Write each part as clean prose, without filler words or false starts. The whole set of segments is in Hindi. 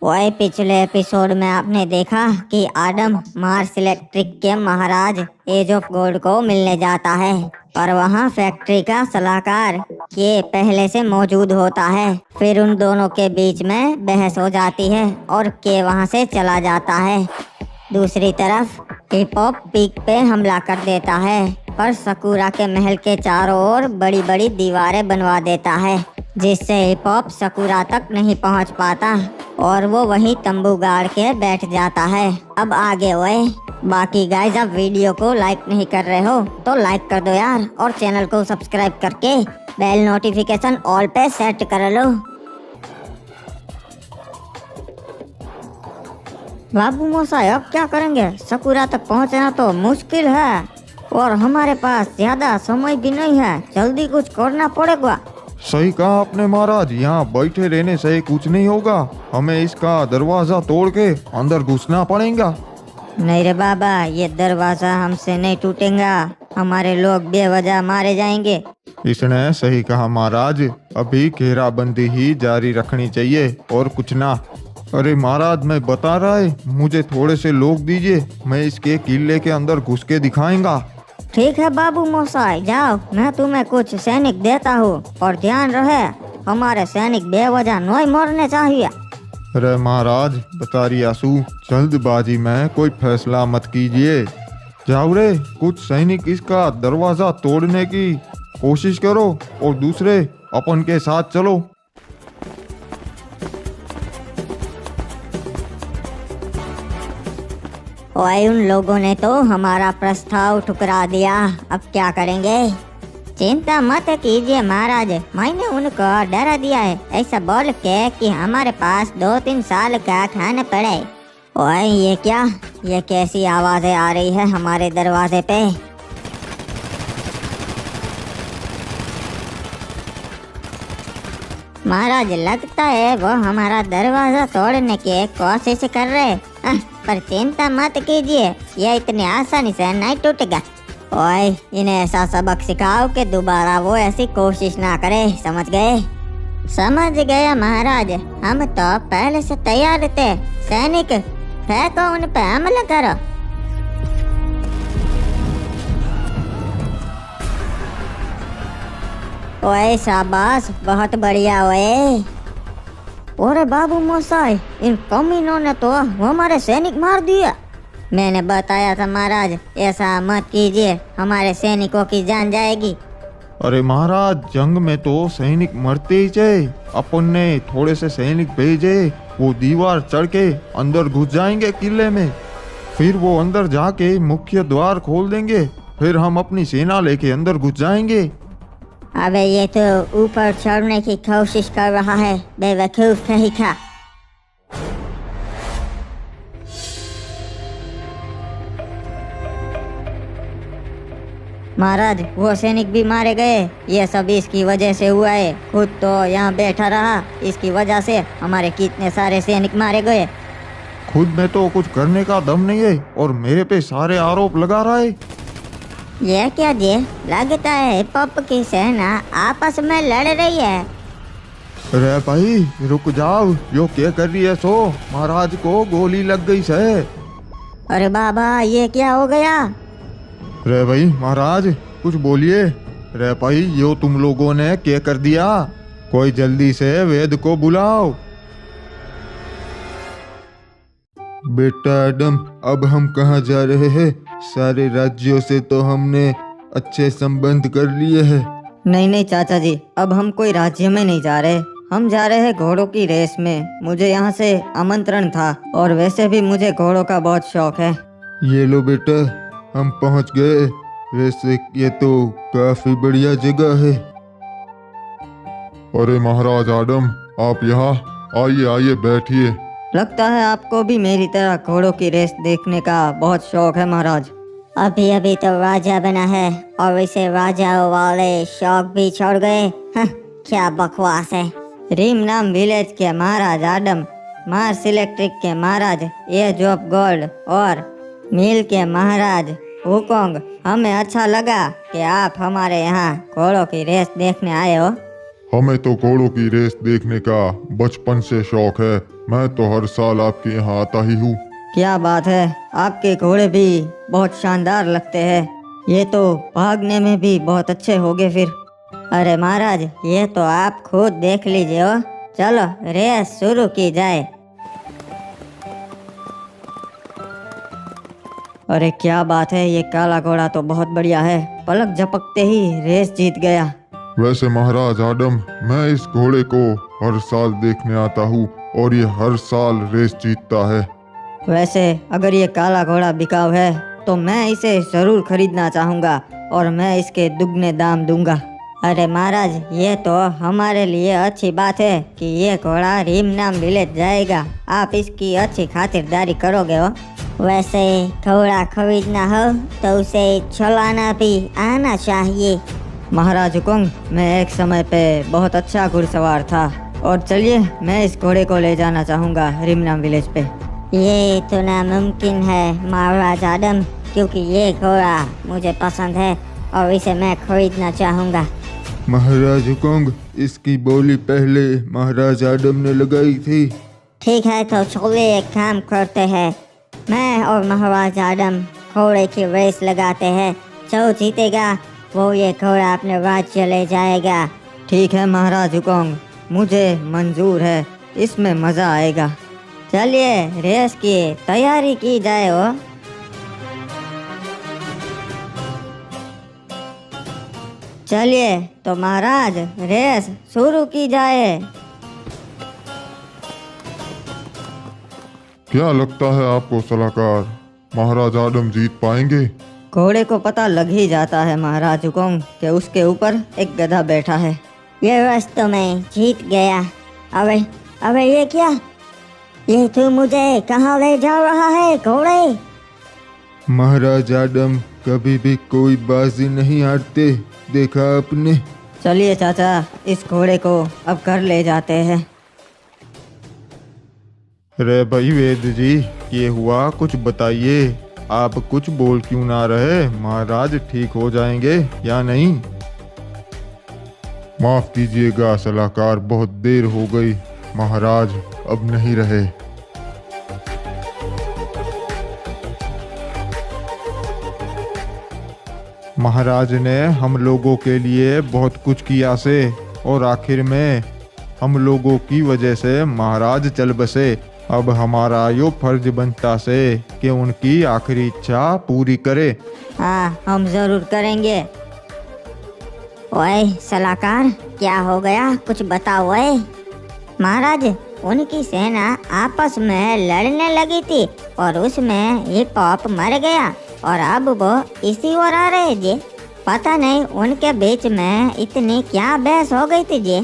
वही पिछले एपिसोड में आपने देखा कि आडम मार्स इलेक्ट्रिक के महाराज एज ऑफ गोल्ड को मिलने जाता है, पर वहाँ फैक्ट्री का सलाहकार के पहले से मौजूद होता है। फिर उन दोनों के बीच में बहस हो जाती है और के वहाँ से चला जाता है। दूसरी तरफ हिप हॉप पीक पे हमला कर देता है, पर सकूरा के महल के चारों ओर बड़ी बड़ी दीवारें बनवा देता है, जिससे हिप हॉप सकूरा तक नहीं पहुंच पाता और वो वहीं तंबू गाड़ के बैठ जाता है। अब आगे हुए बाकी गाइस, अब वीडियो को लाइक नहीं कर रहे हो तो लाइक कर दो यार, और चैनल को सब्सक्राइब करके बेल नोटिफिकेशन ऑल पे सेट कर लो। बाबू मोसाई अब क्या करेंगे? सकूरा तक पहुंचना तो मुश्किल है और हमारे पास ज्यादा समय भी नहीं है, जल्दी कुछ करना पड़ेगा। सही कहा आपने महाराज, यहाँ बैठे रहने से कुछ नहीं होगा, हमें इसका दरवाजा तोड़ के अंदर घुसना पड़ेगा। नहीं रे बाबा, ये दरवाजा हमसे नहीं टूटेगा, हमारे लोग बेवजह मारे जाएंगे। इसने सही कहा महाराज, अभी घेराबंदी ही जारी रखनी चाहिए और कुछ ना। अरे महाराज, मैं बता रहा है, मुझे थोड़े से लोग दीजिए, मैं इसके किले के अंदर घुस के दिखाएंगा। ठीक है बाबू मोसाई, जाओ, मैं तुम्हें कुछ सैनिक देता हूँ, और ध्यान रहे हमारे सैनिक बेवजह नहीं मरने चाहिए। अरे महाराज, बता रही आसू, जल्दबाजी में कोई फैसला मत कीजिए। जाओ रे, कुछ सैनिक इसका दरवाजा तोड़ने की कोशिश करो और दूसरे अपन के साथ चलो। और उन लोगों ने तो हमारा प्रस्ताव ठुकरा दिया, अब क्या करेंगे? चिंता मत कीजिए महाराज, मैंने उनको डरा दिया है, ऐसा बोल के कि हमारे पास 2-3 साल का खाना पड़े। ओए ये क्या, ये कैसी आवाजें आ रही है हमारे दरवाजे पे? महाराज, लगता है वो हमारा दरवाजा तोड़ने की कोशिश कर रहे, पर चिंता मत कीजिए, ये इतनी आसानी से नहीं टूटेगा। ओए, इन्हें ऐसा सबक सिखाओ कि दोबारा वो ऐसी कोशिश ना करे, समझ गए? समझ गया महाराज, हम तो पहले से तैयार थे। सैनिक, फेंको उन पे हमला करो। ओए शाबाश, बहुत बढ़िया। ओए अरे बाबू मोसाई, इन कमीनों ने तो हमारे सैनिक मार दिया। मैंने बताया था महाराज, ऐसा मत कीजिए, हमारे सैनिकों की जान जाएगी। अरे महाराज, जंग में तो सैनिक मरते ही जाए, अपन ने थोड़े से सैनिक भेजे, वो दीवार चढ़ के अंदर घुस जाएंगे किले में, फिर वो अंदर जाके मुख्य द्वार खोल देंगे, फिर हम अपनी सेना लेके अंदर घुस जाएंगे। अबे ये तो ऊपर चढ़ने की कोशिश कर रहा है, बेवकूफ कहीं का। महाराज, वो सैनिक भी मारे गए, ये सब इसकी वजह से हुआ है, खुद तो यहाँ बैठा रहा, इसकी वजह से हमारे कितने सारे सैनिक मारे गए। खुद में तो कुछ करने का दम नहीं है और मेरे पे सारे आरोप लगा रहा है। ये क्या जी, लगता है हिप हॉप की सेना आपस में लड़ रही है। अरे भाई रुक जाओ, यो क्या कर रही है? सो महाराज को गोली लग गई से। अरे बाबा, ये क्या हो गया? रे भाई महाराज, कुछ बोलिए। रे भाई, यो तुम लोगों ने क्या कर दिया? कोई जल्दी से वेद को बुलाओ। बेटा आदम, अब हम कहाँ जा रहे हैं? सारे राज्यों से तो हमने अच्छे संबंध कर लिए हैं। नहीं नहीं चाचा जी, अब हम कोई राज्य में नहीं जा रहे, हम जा रहे हैं घोड़ों की रेस में। मुझे यहाँ से आमंत्रण था और वैसे भी मुझे घोड़ों का बहुत शौक है। ये लो बेटा, हम पहुँच गए। वैसे ये तो काफी बढ़िया जगह है। अरे महाराज आदम, आप यहाँ आइए, आइए बैठिए। लगता है आपको भी मेरी तरह घोड़ों की रेस देखने का बहुत शौक है महाराज। अभी अभी तो राजा बना है और इसे राजाओं वाले शौक भी छोड़ गए। क्या बकवास है। रिम नाम विलेज के महाराज आडम, मार्स इलेक्ट्रिक के महाराज एज ऑफ गोल्ड और मिल के महाराज हुकोंग, हमें अच्छा लगा कि आप हमारे यहाँ घोड़ों की रेस देखने आए हो। हमें तो घोड़ों की रेस देखने का बचपन से शौक है। मैं तो हर साल आपके यहाँ आता ही हूँ। क्या बात है, आपके घोड़े भी बहुत शानदार लगते हैं। ये तो भागने में भी बहुत अच्छे होंगे फिर। अरे महाराज, ये तो आप खुद देख लीजिए हो। चलो रेस शुरू की जाए। अरे क्या बात है, ये काला घोड़ा तो बहुत बढ़िया है। पलक झपकते ही रेस जीत गया। वैसे महाराज आडम, मैं इस घोड़े को हर साल देखने आता हूँ और ये हर साल रेस जीतता है। वैसे अगर ये काला घोड़ा बिकाऊ है तो मैं इसे जरूर खरीदना चाहूँगा और मैं इसके दुगने दाम दूंगा। अरे महाराज, ये तो हमारे लिए अच्छी बात है कि ये घोड़ा रीमनाम विलेज जाएगा। आप इसकी अच्छी खातिरदारी करोगे हो। वैसे घोड़ा खरीदना हो तो उसे चलाना भी आना चाहिए। महाराज हुकुम, मैं एक समय पे बहुत अच्छा घुड़सवार था और चलिए मैं इस घोड़े को ले जाना चाहूँगा रीमनाम विलेज पे। ये तो नामुमकिन है महाराज आदम, क्योंकि ये घोड़ा मुझे पसंद है और इसे मैं खरीदना चाहूँगा। महाराज हुकुम, इसकी बोली पहले महाराज आडम ने लगाई थी। ठीक है, तो चलिए एक काम करते हैं। मैं और महाराज आदम घोड़े की रेस लगाते हैं। जो जीतेगा वो ये घोड़ा अपने राज्य ले जाएगा। ठीक है महाराज हुकुम, मुझे मंजूर है, इसमें मज़ा आएगा। चलिए रेस की तैयारी की जाए हो। चलिए तो महाराज रेस शुरू की जाए। क्या लगता है आपको सलाहकार, महाराज आडम जीत पाएंगे? घोड़े को पता लग ही जाता है महाराज हुकुम कि उसके ऊपर एक गधा बैठा है। ये रेस तो मैं जीत गया। अबे अबे ये क्या? ये तू मुझे कहाँ ले जा रहा है घोड़े? महाराज आडम कभी भी कोई बाजी नहीं हारते, देखा आपने। चलिए चाचा, इस घोड़े को अब घर ले जाते हैं। रे भाई वेद जी, ये हुआ कुछ बताइए। आप कुछ बोल क्यों ना रहे? महाराज ठीक हो जाएंगे या नहीं? माफ कीजिएगा सलाहकार, बहुत देर हो गई। महाराज अब नहीं रहे। महाराज ने हम लोगों के लिए बहुत कुछ किया से, और आखिर में हम लोगों की वजह से महाराज चल बसे। अब हमारा यो फर्ज बनता से कि उनकी आखिरी इच्छा पूरी करे। हाँ, हम जरूर करेंगे। ओए सलाहकार, क्या हो गया? कुछ बताओ। ओए महाराज, उनकी सेना आपस में लड़ने लगी थी और उसमें हिप हॉप मर गया और अब वो इसी ओर आ रहे जी। पता नहीं उनके बीच में इतनी क्या बहस हो गई थी जी।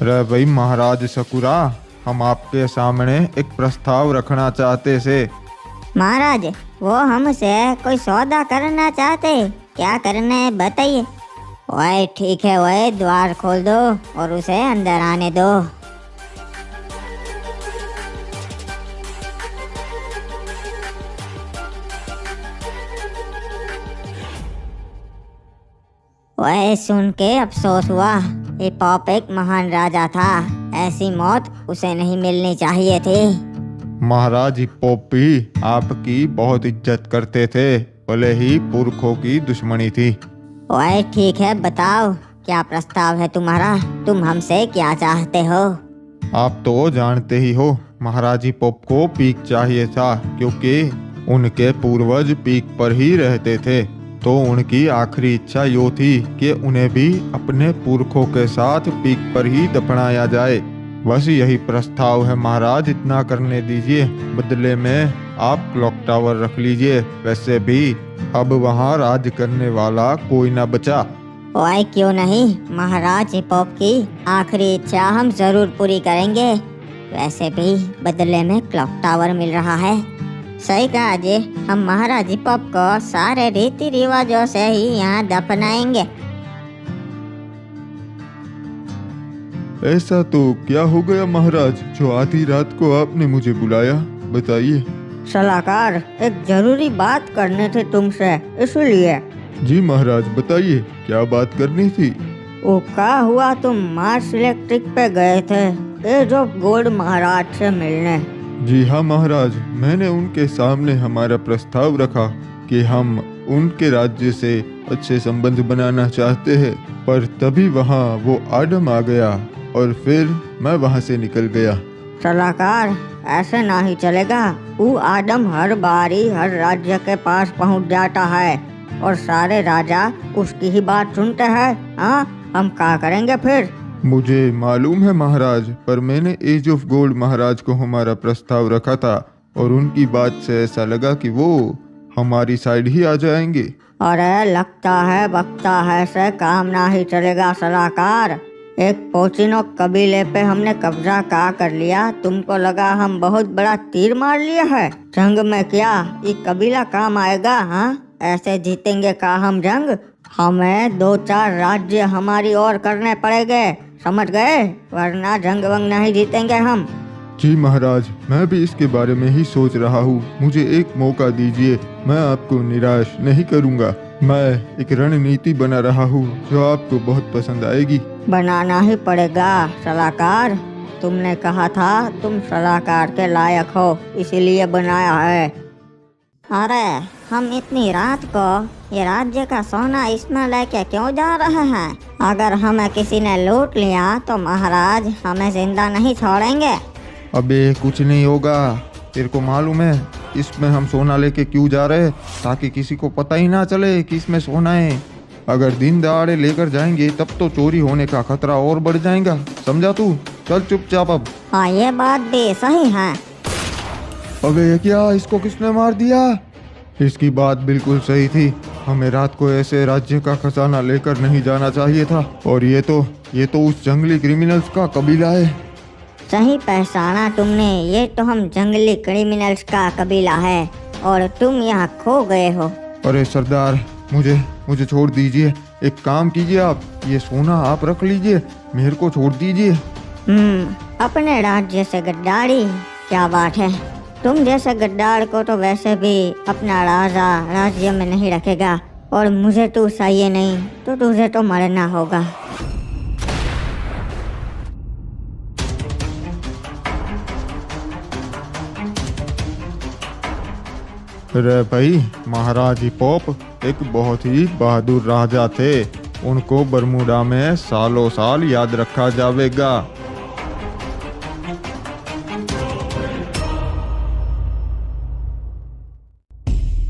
रे भाई महाराज सकुरा, हम आपके सामने एक प्रस्ताव रखना चाहते से। महाराज, वो हमसे कोई सौदा करना चाहते। क्या करना है बताइए। ओए ठीक है, ओए द्वार खोल दो और उसे अंदर आने दो। ओए सुन के अफसोस हुआ। हिप हॉप एक महान राजा था, ऐसी मौत उसे नहीं मिलनी चाहिए थी। महाराज हिप्पोपी आपकी बहुत इज्जत करते थे, भले ही पुरखों की दुश्मनी थी। ओए ठीक है, बताओ क्या प्रस्ताव है तुम्हारा? तुम हमसे क्या चाहते हो? आप तो जानते ही हो, महाराज हिप्पोप को पीक चाहिए था, क्योंकि उनके पूर्वज पीक पर ही रहते थे। तो उनकी आखिरी इच्छा यो थी कि उन्हें भी अपने पुरखों के साथ पीक पर ही दफनाया जाए। बस यही प्रस्ताव है महाराज, इतना करने दीजिए। बदले में आप क्लॉक टावर रख लीजिए। वैसे भी अब वहाँ राज करने वाला कोई ना बचा। ओए क्यों नहीं, महाराज हिप्पोप की आखिरी इच्छा हम जरूर पूरी करेंगे। वैसे भी बदले में क्लॉक टावर मिल रहा है। सही कहा जी, हम महाराज हिप्पोप को सारे रीति रिवाजों से ही यहाँ दफनाएंगे। ऐसा तो क्या हो गया महाराज, जो आधी रात को आपने मुझे बुलाया? बताइए। सलाहकार, एक जरूरी बात करनी थी तुमसे, इसलिए। जी महाराज बताइए, क्या बात करनी थी? वो क्या हुआ, तुम मार्स इलेक्ट्रिक पे गए थे, एज ऑफ गोल्ड महाराज से मिलने। जी हाँ महाराज, मैंने उनके सामने हमारा प्रस्ताव रखा कि हम उनके राज्य से अच्छे संबंध बनाना चाहते हैं, पर तभी वहाँ वो आडम आ गया और फिर मैं वहाँ से निकल गया। सलाहकार, ऐसे ना ही चलेगा। वो आदम हर बारी हर राज्य के पास पहुंच जाता है और सारे राजा उसकी ही बात सुनते हैं। हाँ, हम क्या करेंगे फिर? मुझे मालूम है महाराज, पर मैंने एज ऑफ गोल्ड महाराज को हमारा प्रस्ताव रखा था और उनकी बात से ऐसा लगा कि वो हमारी साइड ही आ जाएंगे। अरे लगता है बकता है से काम ना ही चलेगा सलाहकार। एक पोचिनो कबीले पे हमने कब्जा का कर लिया, तुमको लगा हम बहुत बड़ा तीर मार लिया है? जंग में क्या ये कबीला काम आएगा? हाँ, ऐसे जीतेंगे का हम जंग? हमें 2-4 राज्य हमारी ओर करने पड़ेंगे, समझ गए? वरना जंग वंग नहीं जीतेंगे हम। जी महाराज, मैं भी इसके बारे में ही सोच रहा हूँ। मुझे एक मौका दीजिए, मैं आपको निराश नहीं करूँगा। मैं एक रणनीति बना रहा हूँ जो आपको बहुत पसंद आएगी। बनाना ही पड़ेगा सलाहकार। तुमने कहा था तुम सलाहकार के लायक हो, इसीलिए बनाया है। अरे हम इतनी रात को ये राज्य का सोना इसमें लेके क्यों जा रहे हैं? अगर हमें किसी ने लूट लिया तो महाराज हमें जिंदा नहीं छोड़ेंगे। अबे कुछ नहीं होगा, तेरे को मालूम है इसमें हम सोना लेके क्यों जा रहे हैं? ताकि किसी को पता ही ना चले कि इसमें सोना है। अगर दिन दहाड़े लेकर जाएंगे तब तो चोरी होने का खतरा और बढ़ जाएगा, समझा तू? चल चुपचाप अब। हाँ, ये बात भी सही है। अबे ये क्या, इसको किसने मार दिया? इसकी बात बिल्कुल सही थी, हमें रात को ऐसे राज्य का खजाना लेकर नहीं जाना चाहिए था। और ये तो उस जंगली क्रिमिनल्स का कबीला है। सही पहचाना तुमने, ये तो हम जंगली क्रिमिनल्स का कबीला है और तुम यहाँ खो गए हो। अरे सरदार, मुझे छोड़ दीजिए। एक काम कीजिए, आप ये सोना आप रख लीजिए, मेरे को छोड़ दीजिए। अपने राज्य से गद्दारी, क्या बात है? तुम जैसे गद्दार को तो वैसे भी अपना राजा राज्य में नहीं रखेगा, और मुझे तू चाहिए नहीं तो तुझे तो मरना होगा। अरे भाई, महाराज हिपोप एक बहुत ही बहादुर राजा थे। उनको बरमूडा में सालों साल याद रखा जाएगा।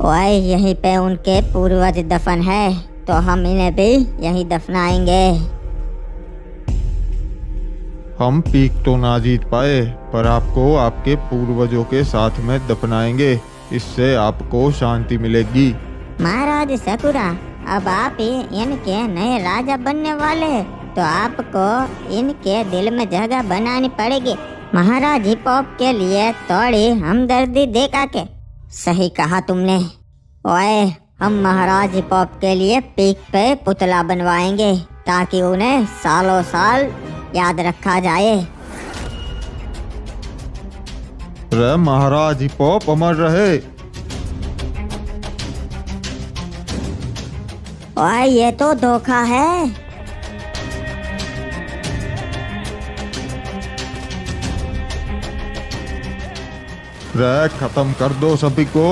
ओए, यहीं पे उनके पूर्वज दफन है, तो हम इन्हें भी यहीं दफनाएंगे। हम पीक तो ना जीत पाए, पर आपको आपके पूर्वजों के साथ में दफनाएंगे। इससे आपको शांति मिलेगी। महाराज सकुरा, अब आप ही इनके नए राजा बनने वाले, तो आपको इनके दिल में जगह बनानी पड़ेगी। महाराज हिपोप के लिए थोड़ी हमदर्दी देखा के। सही कहा तुमने। ओए, हम महाराज हिपोप के लिए पीक पे पुतला बनवाएंगे ताकि उन्हें सालों साल याद रखा जाए। रे महाराज हिपोप अमर रहे। ओए, ये तो धोखा है। रे खत्म कर दो सभी को।